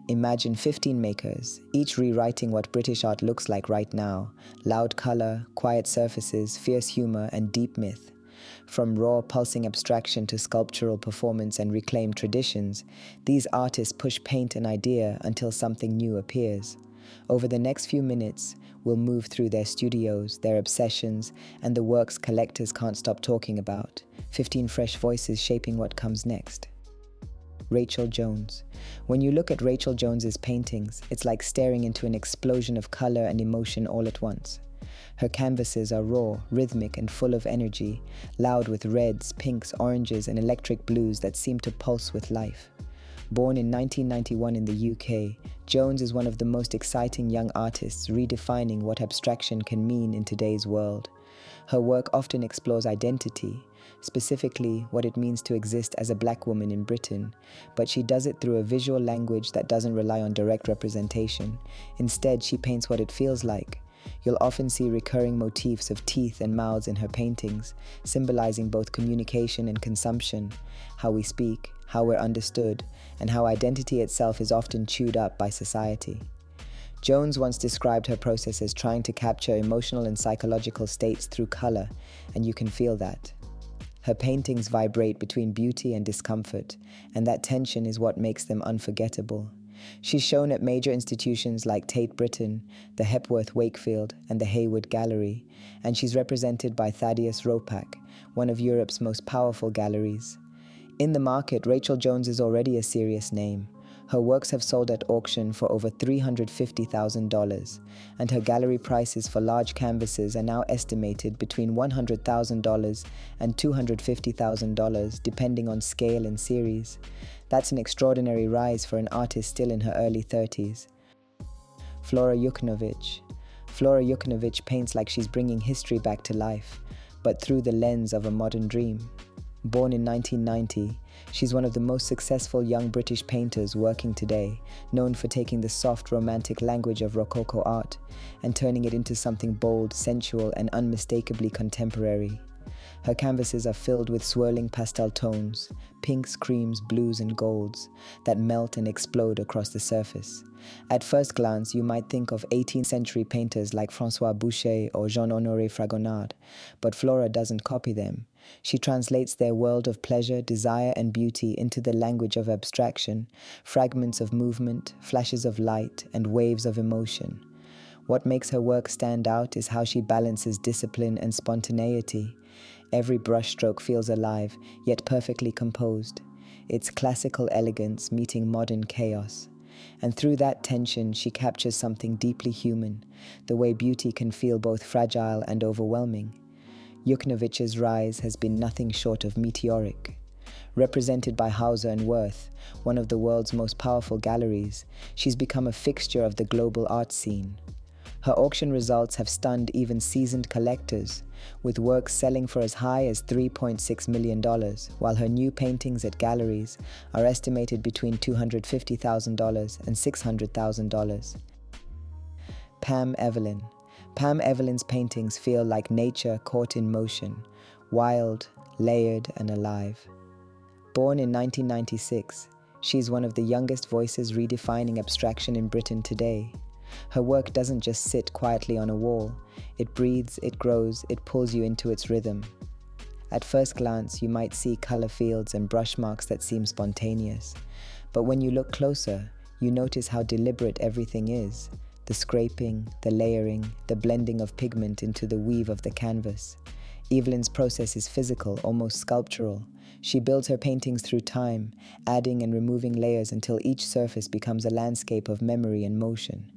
Imagine 15 makers, each rewriting what British art looks like right now: loud color, quiet surfaces, fierce humor, and deep myth. From raw, pulsing abstraction to sculptural performance and reclaimed traditions, these artists push paint an idea until something new appears. Over the next few minutes, we'll move through their studios, their obsessions, and the works collectors can't stop talking about. 15 fresh voices shaping what comes next. Rachel Jones. When you look at Rachel Jones's paintings, it's like staring into an explosion of color and emotion all at once. Her canvases are raw, rhythmic, and full of energy, loud with reds, pinks, oranges, and electric blues that seem to pulse with life. Born in 1991 in the UK, Jones is one of the most exciting young artists redefining what abstraction can mean in today's world. Her work often explores identity, specifically what it means to exist as a black woman in Britain, but she does it through a visual language that doesn't rely on direct representation. Instead, she paints what it feels like. You'll often see recurring motifs of teeth and mouths in her paintings, symbolizing both communication and consumption, how we speak, how we're understood, and how identity itself is often chewed up by society. Jones once described her process as trying to capture emotional and psychological states through color, and you can feel that. Her paintings vibrate between beauty and discomfort, and that tension is what makes them unforgettable. She's shown at major institutions like Tate Britain, the Hepworth Wakefield, and the Hayward Gallery, and she's represented by Thaddeus Ropac, one of Europe's most powerful galleries. In the market, Rachel Jones is already a serious name. Her works have sold at auction for over $350,000, and her gallery prices for large canvases are now estimated between $100,000 and $250,000, depending on scale and series. That's an extraordinary rise for an artist still in her early 30s. Flora Yukhnovich. Flora Yukhnovich paints like she's bringing history back to life, but through the lens of a modern dream. Born in 1990, she's one of the most successful young British painters working today, known for taking the soft, romantic language of Rococo art and turning it into something bold, sensual, and unmistakably contemporary. Her canvases are filled with swirling pastel tones, pinks, creams, blues, and golds that melt and explode across the surface. At first glance, you might think of 18th century painters like François Boucher or Jean-Honoré Fragonard, but Flora doesn't copy them. She translates their world of pleasure, desire, and beauty into the language of abstraction, fragments of movement, flashes of light, and waves of emotion. What makes her work stand out is how she balances discipline and spontaneity. Every brushstroke feels alive, yet perfectly composed. It's classical elegance meeting modern chaos. And through that tension, she captures something deeply human, the way beauty can feel both fragile and overwhelming. Yukhnovich's rise has been nothing short of meteoric. Represented by Hauser and Worth, one of the world's most powerful galleries, she's become a fixture of the global art scene. Her auction results have stunned even seasoned collectors, with works selling for as high as $3.6 million, while her new paintings at galleries are estimated between $250,000 and $600,000. Pam Evelyn. Pam Evelyn's paintings feel like nature caught in motion, wild, layered, and alive. Born in 1996, she's one of the youngest voices redefining abstraction in Britain today. Her work doesn't just sit quietly on a wall. It breathes, it grows, it pulls you into its rhythm. At first glance, you might see color fields and brush marks that seem spontaneous. But when you look closer, you notice how deliberate everything is. The scraping, the layering, the blending of pigment into the weave of the canvas. Evelyn's process is physical, almost sculptural. She builds her paintings through time, adding and removing layers until each surface becomes a landscape of memory and motion.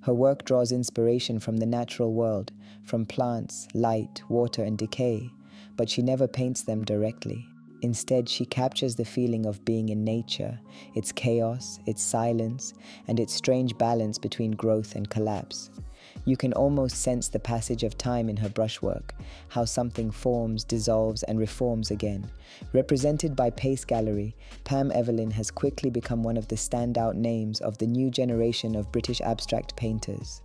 Her work draws inspiration from the natural world, from plants, light, water, and decay, but she never paints them directly. Instead, she captures the feeling of being in nature, its chaos, its silence, and its strange balance between growth and collapse. You can almost sense the passage of time in her brushwork, how something forms, dissolves, and reforms again. Represented by Pace Gallery, Pam Evelyn has quickly become one of the standout names of the new generation of British abstract painters.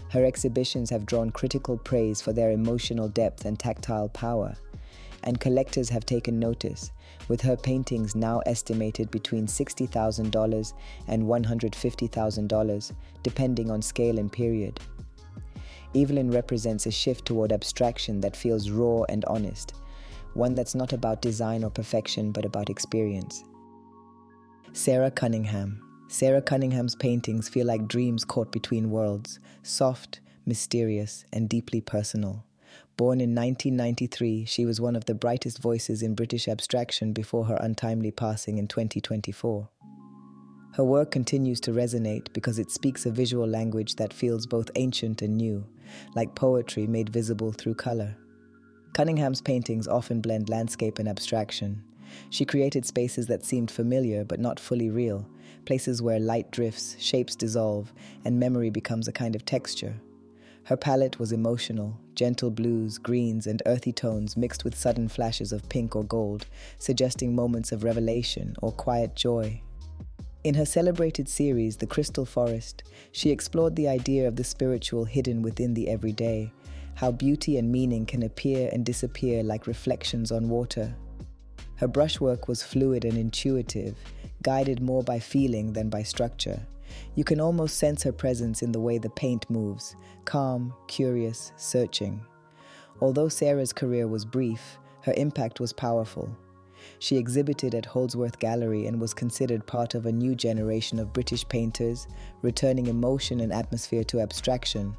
Her exhibitions have drawn critical praise for their emotional depth and tactile power. and collectors have taken notice, with her paintings now estimated between $60,000 and $150,000, depending on scale and period. Evelyn represents a shift toward abstraction that feels raw and honest, one that's not about design or perfection but about experience. Sarah Cunningham. Sarah Cunningham's paintings feel like dreams caught between worlds, soft, mysterious, and deeply personal. Born in 1993, she was one of the brightest voices in British abstraction before her untimely passing in 2024. Her work continues to resonate because it speaks a visual language that feels both ancient and new, like poetry made visible through color. Cunningham's paintings often blend landscape and abstraction. She created spaces that seemed familiar but not fully real, places where light drifts, shapes dissolve, and memory becomes a kind of texture. Her palette was emotional, gentle blues, greens, and earthy tones mixed with sudden flashes of pink or gold, suggesting moments of revelation or quiet joy. In her celebrated series, The Crystal Forest, she explored the idea of the spiritual hidden within the everyday, how beauty and meaning can appear and disappear like reflections on water. Her brushwork was fluid and intuitive, guided more by feeling than by structure. You can almost sense her presence in the way the paint moves, calm, curious, searching. Although Sarah's career was brief, her impact was powerful. She exhibited at Holdsworth Gallery and was considered part of a new generation of British painters, returning emotion and atmosphere to abstraction.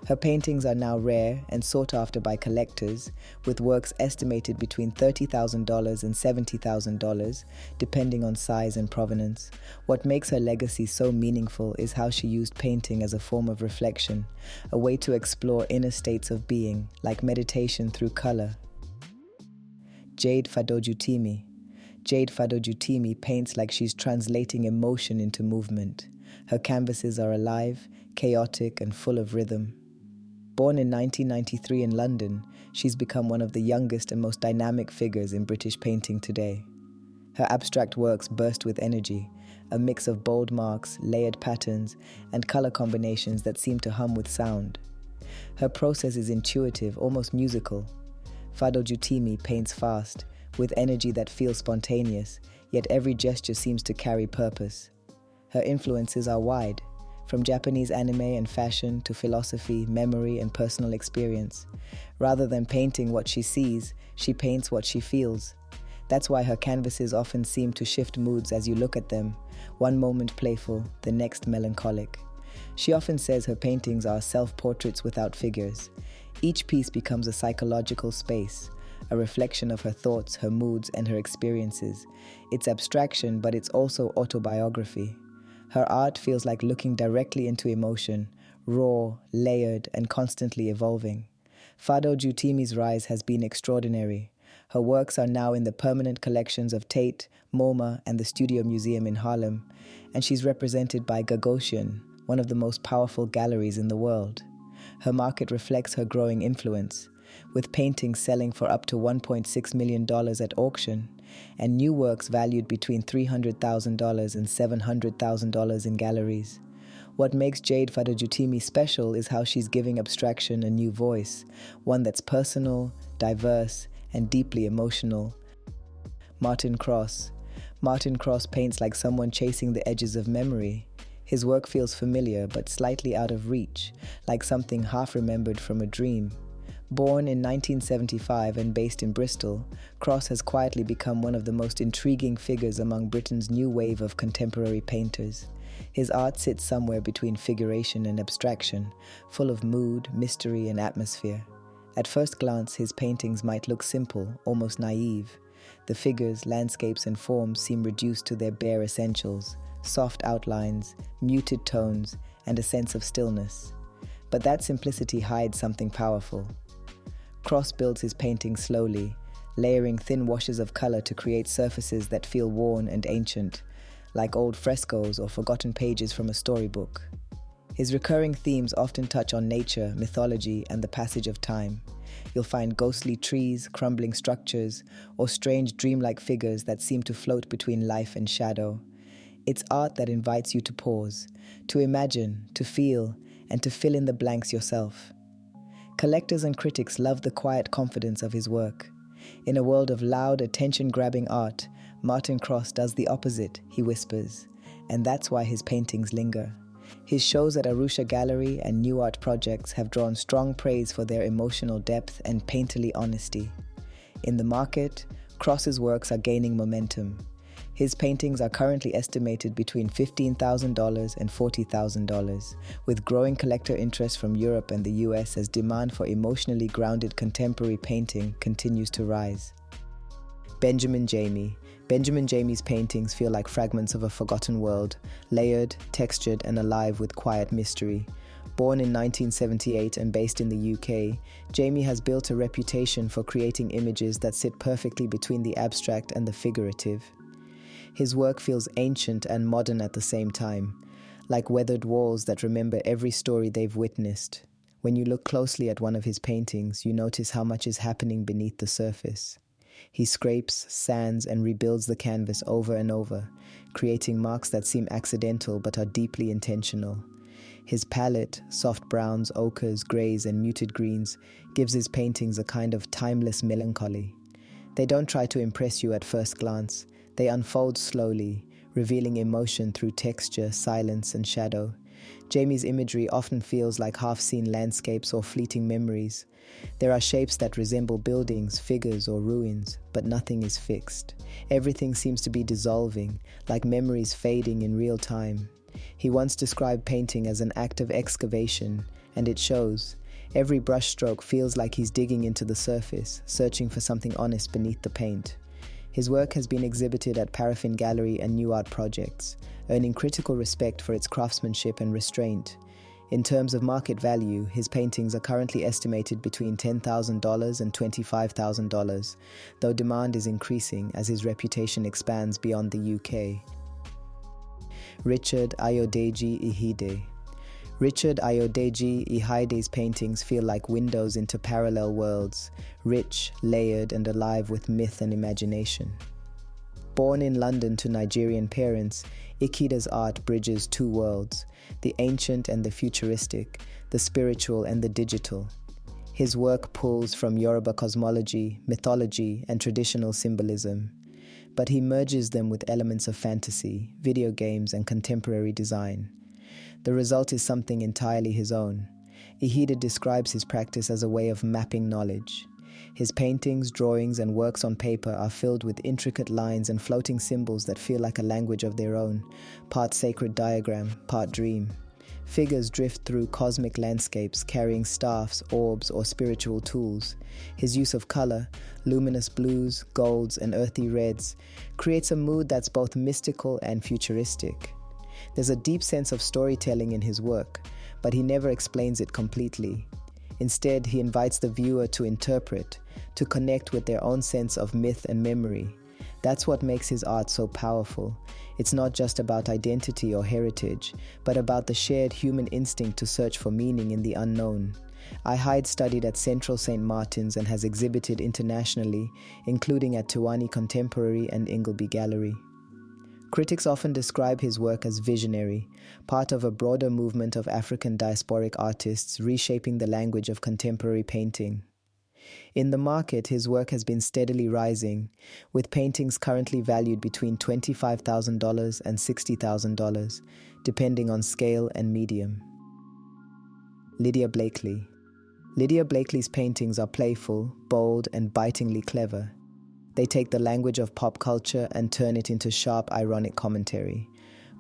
Her paintings are now rare and sought after by collectors, with works estimated between $30,000 and $70,000, depending on size and provenance. What makes her legacy so meaningful is how she used painting as a form of reflection, a way to explore inner states of being, like meditation through color. Jadé Fadojutimi. Jadé Fadojutimi paints like she's translating emotion into movement. Her canvases are alive, chaotic, and full of rhythm. Born in 1993 in London, she's become one of the youngest and most dynamic figures in British painting today. Her abstract works burst with energy, a mix of bold marks, layered patterns, and color combinations that seem to hum with sound. Her process is intuitive, almost musical. Fadojutimi paints fast, with energy that feels spontaneous, yet every gesture seems to carry purpose. Her influences are wide, from Japanese anime and fashion to philosophy, memory, and personal experience. Rather than painting what she sees, she paints what she feels. That's why her canvases often seem to shift moods as you look at them, one moment playful, the next melancholic. She often says her paintings are self-portraits without figures. Each piece becomes a psychological space, a reflection of her thoughts, her moods, and her experiences. It's abstraction, but it's also autobiography. Her art feels like looking directly into emotion, raw, layered, and constantly evolving. Fadojutimi's rise has been extraordinary. Her works are now in the permanent collections of Tate, MoMA, and the Studio Museum in Harlem, and she's represented by Gagosian, one of the most powerful galleries in the world. Her market reflects her growing influence, with paintings selling for up to $1.6 million at auction, and new works valued between $300,000 and $700,000 in galleries. What makes Jadé Fadojutimi special is how she's giving abstraction a new voice, one that's personal, diverse, and deeply emotional. Martyn Cross. Martyn Cross paints like someone chasing the edges of memory. His work feels familiar but slightly out of reach, like something half-remembered from a dream. Born in 1975 and based in Bristol, Cross has quietly become one of the most intriguing figures among Britain's new wave of contemporary painters. His art sits somewhere between figuration and abstraction, full of mood, mystery, and atmosphere. At first glance, his paintings might look simple, almost naive. The figures, landscapes, and forms seem reduced to their bare essentials, soft outlines, muted tones, and a sense of stillness. But that simplicity hides something powerful. Cross builds his paintings slowly, layering thin washes of color to create surfaces that feel worn and ancient, like old frescoes or forgotten pages from a storybook. His recurring themes often touch on nature, mythology, and the passage of time. You'll find ghostly trees, crumbling structures, or strange dreamlike figures that seem to float between life and shadow. It's art that invites you to pause, to imagine, to feel, and to fill in the blanks yourself. Collectors and critics love the quiet confidence of his work. In a world of loud, attention-grabbing art, Martyn Cross does the opposite, he whispers. And that's why his paintings linger. His shows at Arusha Gallery and New Art Projects have drawn strong praise for their emotional depth and painterly honesty. In the market, Cross's works are gaining momentum. His paintings are currently estimated between $15,000 and $40,000, with growing collector interest from Europe and the US as demand for emotionally grounded contemporary painting continues to rise. Benjamin Jamie. Benjamin Jamie's paintings feel like fragments of a forgotten world, layered, textured, and alive with quiet mystery. Born in 1978 and based in the UK, Jamie has built a reputation for creating images that sit perfectly between the abstract and the figurative. His work feels ancient and modern at the same time, like weathered walls that remember every story they've witnessed. When you look closely at one of his paintings, you notice how much is happening beneath the surface. He scrapes, sands, and rebuilds the canvas over and over, creating marks that seem accidental but are deeply intentional. His palette, soft browns, ochres, greys, and muted greens, gives his paintings a kind of timeless melancholy. They don't try to impress you at first glance. They unfold slowly, revealing emotion through texture, silence, and shadow. Jamie's imagery often feels like half-seen landscapes or fleeting memories. There are shapes that resemble buildings, figures, or ruins, but nothing is fixed. Everything seems to be dissolving, like memories fading in real time. He once described painting as an act of excavation, and it shows. Every brushstroke feels like he's digging into the surface, searching for something honest beneath the paint. His work has been exhibited at Paraffin Gallery and New Art Projects, earning critical respect for its craftsmanship and restraint. In terms of market value, his paintings are currently estimated between $10,000 and $25,000, though demand is increasing as his reputation expands beyond the UK. Richard Ayodeji Ikhide. Richard Ayodeji Ikhide's paintings feel like windows into parallel worlds, rich, layered, and alive with myth and imagination. Born in London to Nigerian parents, Ikhide's art bridges two worlds, the ancient and the futuristic, the spiritual and the digital. His work pulls from Yoruba cosmology, mythology, and traditional symbolism, but he merges them with elements of fantasy, video games, and contemporary design. The result is something entirely his own. Ikhide describes his practice as a way of mapping knowledge. His paintings, drawings, and works on paper are filled with intricate lines and floating symbols that feel like a language of their own, part sacred diagram, part dream. Figures drift through cosmic landscapes carrying staffs, orbs, or spiritual tools. His use of color, luminous blues, golds, and earthy reds, creates a mood that's both mystical and futuristic. There's a deep sense of storytelling in his work, but he never explains it completely. Instead, he invites the viewer to interpret, to connect with their own sense of myth and memory. That's what makes his art so powerful. It's not just about identity or heritage, but about the shared human instinct to search for meaning in the unknown. Ikhide studied at Central St. Martin's and has exhibited internationally, including at Tuwani Contemporary and Ingleby Gallery. Critics often describe his work as visionary, part of a broader movement of African diasporic artists reshaping the language of contemporary painting. In the market, his work has been steadily rising, with paintings currently valued between $25,000 and $60,000, depending on scale and medium. Lydia Blakeley. Lydia Blakeley's paintings are playful, bold, and bitingly clever. They take the language of pop culture and turn it into sharp, ironic commentary.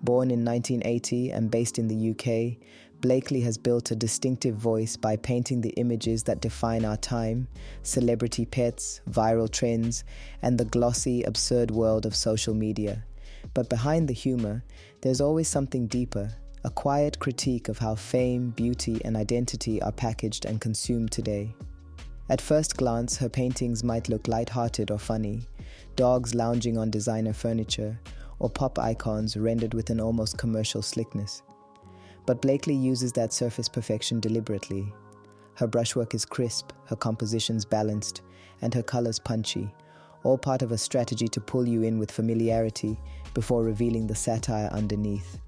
Born in 1980 and based in the UK, Blakeley has built a distinctive voice by painting the images that define our time, celebrity pets, viral trends, and the glossy, absurd world of social media. But behind the humor, there's always something deeper, a quiet critique of how fame, beauty, and identity are packaged and consumed today. At first glance, her paintings might look light-hearted or funny, dogs lounging on designer furniture, or pop icons rendered with an almost commercial slickness. But Blakeley uses that surface perfection deliberately. Her brushwork is crisp, her compositions balanced, and her colors punchy, all part of a strategy to pull you in with familiarity before revealing the satire underneath.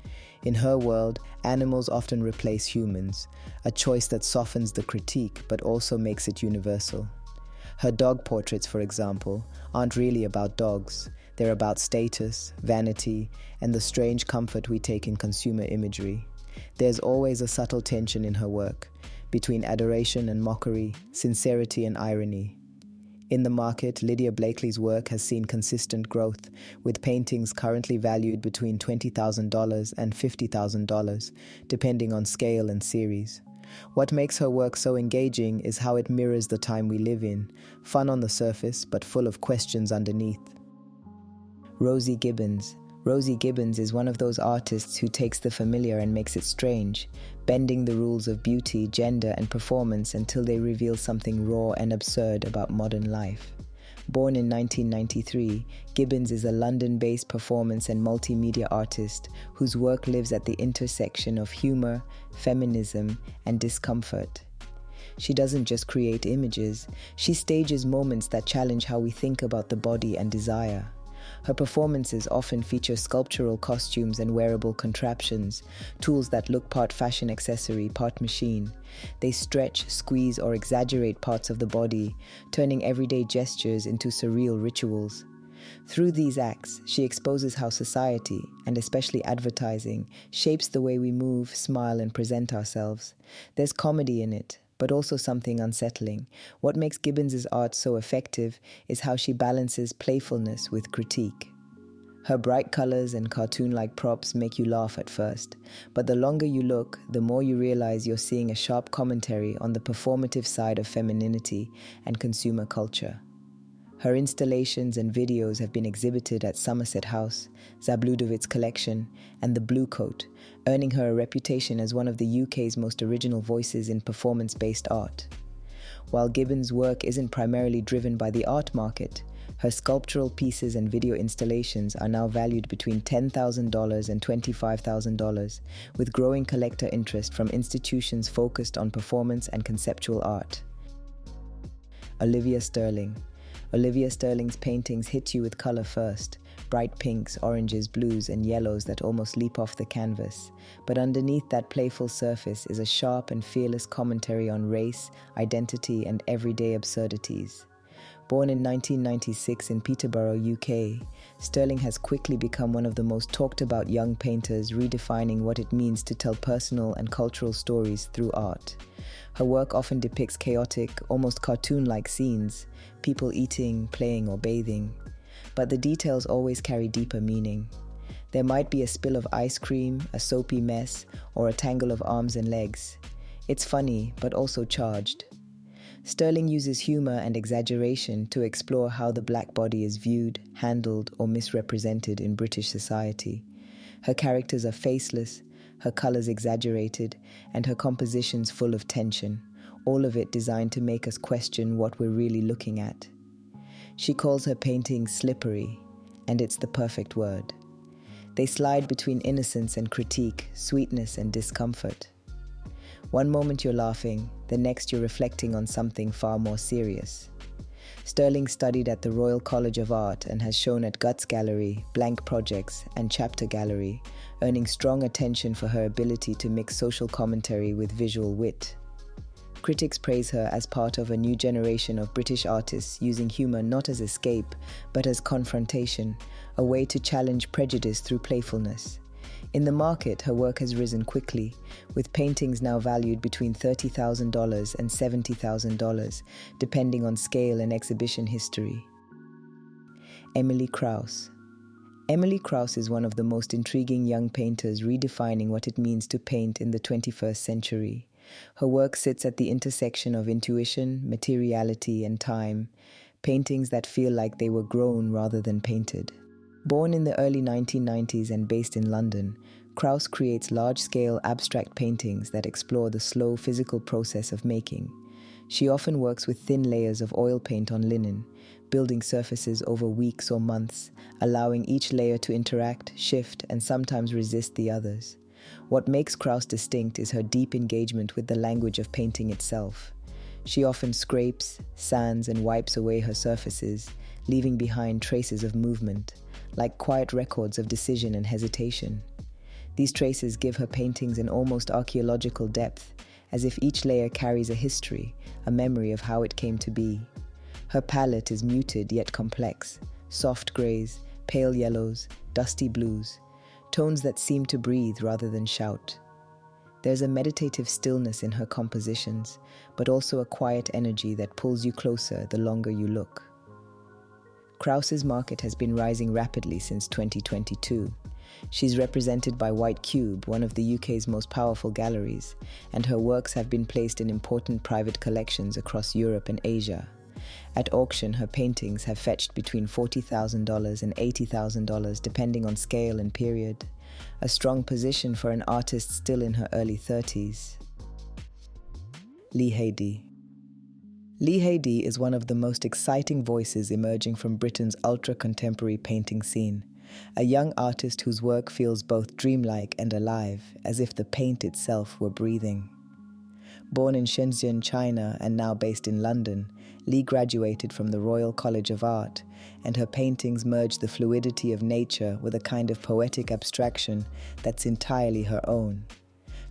In her world, animals often replace humans, a choice that softens the critique but also makes it universal. Her dog portraits, for example, aren't really about dogs. They're about status, vanity, and the strange comfort we take in consumer imagery. There's always a subtle tension in her work, between adoration and mockery, sincerity and irony. In the market, Lydia Blakeley's work has seen consistent growth, with paintings currently valued between $20,000 and $50,000, depending on scale and series. What makes her work so engaging is how it mirrors the time we live in, fun on the surface but full of questions underneath. Rosie Gibbens. Rosie Gibbens is one of those artists who takes the familiar and makes it strange, bending the rules of beauty, gender, and performance until they reveal something raw and absurd about modern life. Born in 1993, Gibbens is a London-based performance and multimedia artist whose work lives at the intersection of humor, feminism, and discomfort. She doesn't just create images, she stages moments that challenge how we think about the body and desire. Her performances often feature sculptural costumes and wearable contraptions, tools that look part fashion accessory, part machine. They stretch, squeeze, or exaggerate parts of the body, turning everyday gestures into surreal rituals. Through these acts, she exposes how society, and especially advertising, shapes the way we move, smile, and present ourselves. There's comedy in it, but also something unsettling. What makes Gibbons' art so effective is how she balances playfulness with critique. Her bright colors and cartoon-like props make you laugh at first, but the longer you look, the more you realize you're seeing a sharp commentary on the performative side of femininity and consumer culture. Her installations and videos have been exhibited at Somerset House, Zabludowicz's collection, and the Blue Coat, earning her a reputation as one of the UK's most original voices in performance-based art. While Gibbons' work isn't primarily driven by the art market, her sculptural pieces and video installations are now valued between $10,000 and $25,000, with growing collector interest from institutions focused on performance and conceptual art. Olivia Sterling. Olivia Sterling's paintings hit you with color first, bright pinks, oranges, blues, and yellows that almost leap off the canvas. But underneath that playful surface is a sharp and fearless commentary on race, identity, and everyday absurdities. Born in 1996 in Peterborough, UK, Sterling has quickly become one of the most talked about young painters, redefining what it means to tell personal and cultural stories through art. Her work often depicts chaotic, almost cartoon-like scenes, people eating, playing, or bathing. But the details always carry deeper meaning. There might be a spill of ice cream, a soapy mess, or a tangle of arms and legs. It's funny, but also charged. Sterling uses humor and exaggeration to explore how the black body is viewed, handled, or misrepresented in British society. Her characters are faceless, her colors exaggerated, and her compositions full of tension, all of it designed to make us question what we're really looking at. She calls her paintings slippery, and it's the perfect word. They slide between innocence and critique, sweetness and discomfort. One moment you're laughing, the next you're reflecting on something far more serious. Sterling studied at the Royal College of Art and has shown at Guts Gallery, Blank Projects, and Chapter Gallery, earning strong attention for her ability to mix social commentary with visual wit. Critics praise her as part of a new generation of British artists using humor not as escape, but as confrontation, a way to challenge prejudice through playfulness. In the market, her work has risen quickly, with paintings now valued between $30,000 and $70,000, depending on scale and exhibition history. Emily Kraus. Emily Kraus is one of the most intriguing young painters redefining what it means to paint in the 21st century. Her work sits at the intersection of intuition, materiality, and time, paintings that feel like they were grown rather than painted. Born in the early 1990s and based in London, Kraus creates large-scale abstract paintings that explore the slow physical process of making. She often works with thin layers of oil paint on linen, building surfaces over weeks or months, allowing each layer to interact, shift, and sometimes resist the others. What makes Kraus distinct is her deep engagement with the language of painting itself. She often scrapes, sands, and wipes away her surfaces, leaving behind traces of movement, like quiet records of decision and hesitation. These traces give her paintings an almost archaeological depth, as if each layer carries a history, a memory of how it came to be. Her palette is muted yet complex, soft grays, pale yellows, dusty blues, tones that seem to breathe rather than shout. There's a meditative stillness in her compositions, but also a quiet energy that pulls you closer the longer you look. Kraus's market has been rising rapidly since 2022. She's represented by White Cube, one of the UK's most powerful galleries, and her works have been placed in important private collections across Europe and Asia. At auction, her paintings have fetched between $40,000 and $80,000 depending on scale and period, a strong position for an artist still in her early 30s. Ikhide. Ikhide is one of the most exciting voices emerging from Britain's ultra-contemporary painting scene, a young artist whose work feels both dreamlike and alive, as if the paint itself were breathing. Born in Shenzhen, China, and now based in London, Li graduated from the Royal College of Art, and her paintings merge the fluidity of nature with a kind of poetic abstraction that's entirely her own.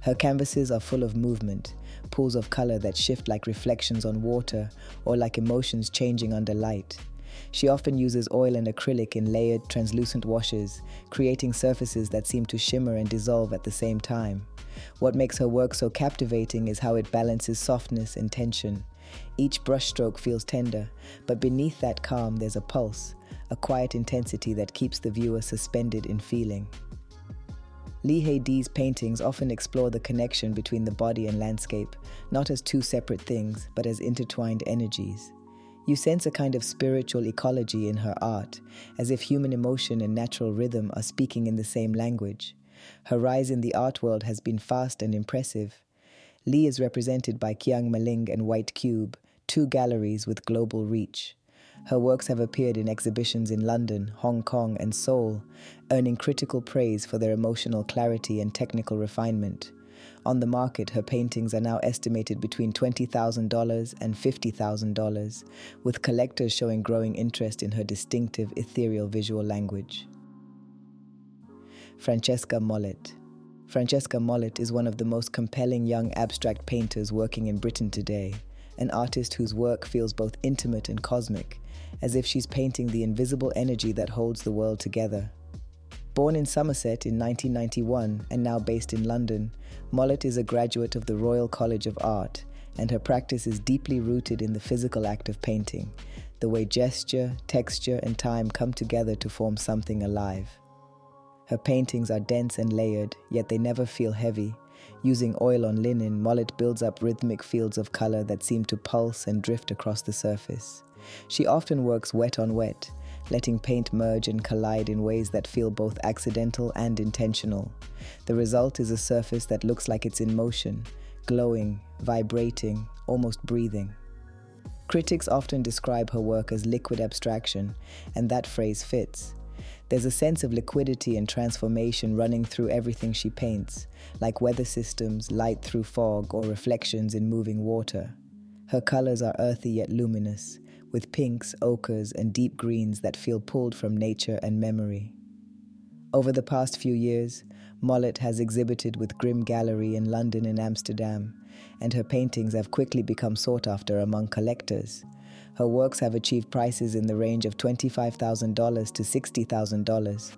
Her canvases are full of movement, pools of color that shift like reflections on water or like emotions changing under light. She often uses oil and acrylic in layered, translucent washes, creating surfaces that seem to shimmer and dissolve at the same time. What makes her work so captivating is how it balances softness and tension. Each brushstroke feels tender, but beneath that calm there's a pulse, a quiet intensity that keeps the viewer suspended in feeling. Ikhide's paintings often explore the connection between the body and landscape, not as two separate things, but as intertwined energies. You sense a kind of spiritual ecology in her art, as if human emotion and natural rhythm are speaking in the same language. Her rise in the art world has been fast and impressive. Li is represented by Kiang Maling and White Cube, two galleries with global reach. Her works have appeared in exhibitions in London, Hong Kong, and Seoul, earning critical praise for their emotional clarity and technical refinement. On the market, her paintings are now estimated between $20,000 and $50,000, with collectors showing growing interest in her distinctive ethereal visual language. Francesca Mollett. Francesca Mollett is one of the most compelling young abstract painters working in Britain today, an artist whose work feels both intimate and cosmic, as if she's painting the invisible energy that holds the world together. Born in Somerset in 1991 and now based in London, Mollett is a graduate of the Royal College of Art, and her practice is deeply rooted in the physical act of painting, the way gesture, texture, and time come together to form something alive. Her paintings are dense and layered, yet they never feel heavy. Using oil on linen, Mollett builds up rhythmic fields of color that seem to pulse and drift across the surface. She often works wet on wet, letting paint merge and collide in ways that feel both accidental and intentional. The result is a surface that looks like it's in motion, glowing, vibrating, almost breathing. Critics often describe her work as liquid abstraction, and that phrase fits. There's a sense of liquidity and transformation running through everything she paints, like weather systems, light through fog, or reflections in moving water. Her colors are earthy yet luminous, with pinks, ochres, and deep greens that feel pulled from nature and memory. Over the past few years, Mollett has exhibited with Grimm Gallery in London and Amsterdam, and her paintings have quickly become sought after among collectors. Her works have achieved prices in the range of $25,000 to $60,000,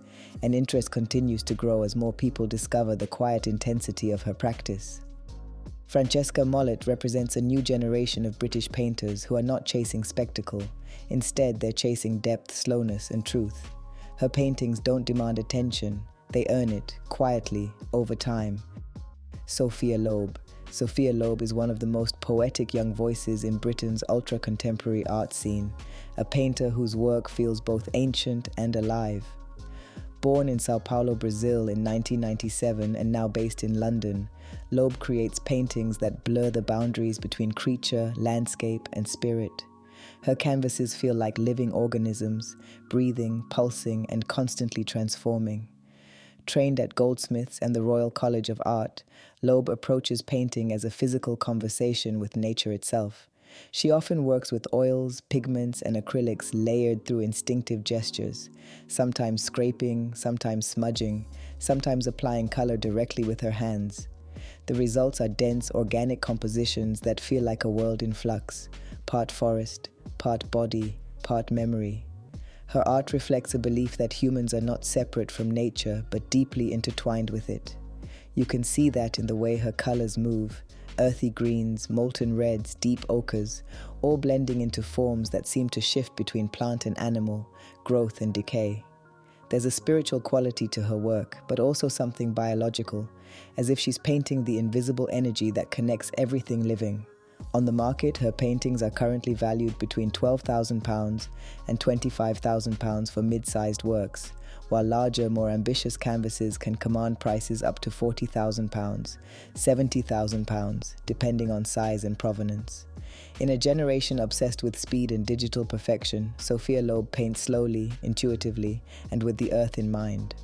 and interest continues to grow as more people discover the quiet intensity of her practice. Francesca Mollett represents a new generation of British painters who are not chasing spectacle. Instead, they're chasing depth, slowness, and truth. Her paintings don't demand attention. They earn it, quietly, over time. Sophia Loeb. Sophia Loeb is one of the most poetic young voices in Britain's ultra-contemporary art scene, a painter whose work feels both ancient and alive. Born in Sao Paulo, Brazil in 1997 and now based in London, Loeb creates paintings that blur the boundaries between creature, landscape, and spirit. Her canvases feel like living organisms, breathing, pulsing, and constantly transforming. Trained at Goldsmiths and the Royal College of Art, Loeb approaches painting as a physical conversation with nature itself. She often works with oils, pigments, and acrylics layered through instinctive gestures, sometimes scraping, sometimes smudging, sometimes applying color directly with her hands. The results are dense, organic compositions that feel like a world in flux, part forest, part body, part memory. Her art reflects a belief that humans are not separate from nature but deeply intertwined with it. You can see that in the way her colors move, earthy greens, molten reds, deep ochres, all blending into forms that seem to shift between plant and animal, growth and decay. There's a spiritual quality to her work, but also something biological, as if she's painting the invisible energy that connects everything living. On the market, her paintings are currently valued between £12,000 and £25,000 for mid-sized works, while larger, more ambitious canvases can command prices up to £40,000, £70,000, depending on size and provenance. In a generation obsessed with speed and digital perfection, Sophia Loeb paints slowly, intuitively, and with the earth in mind.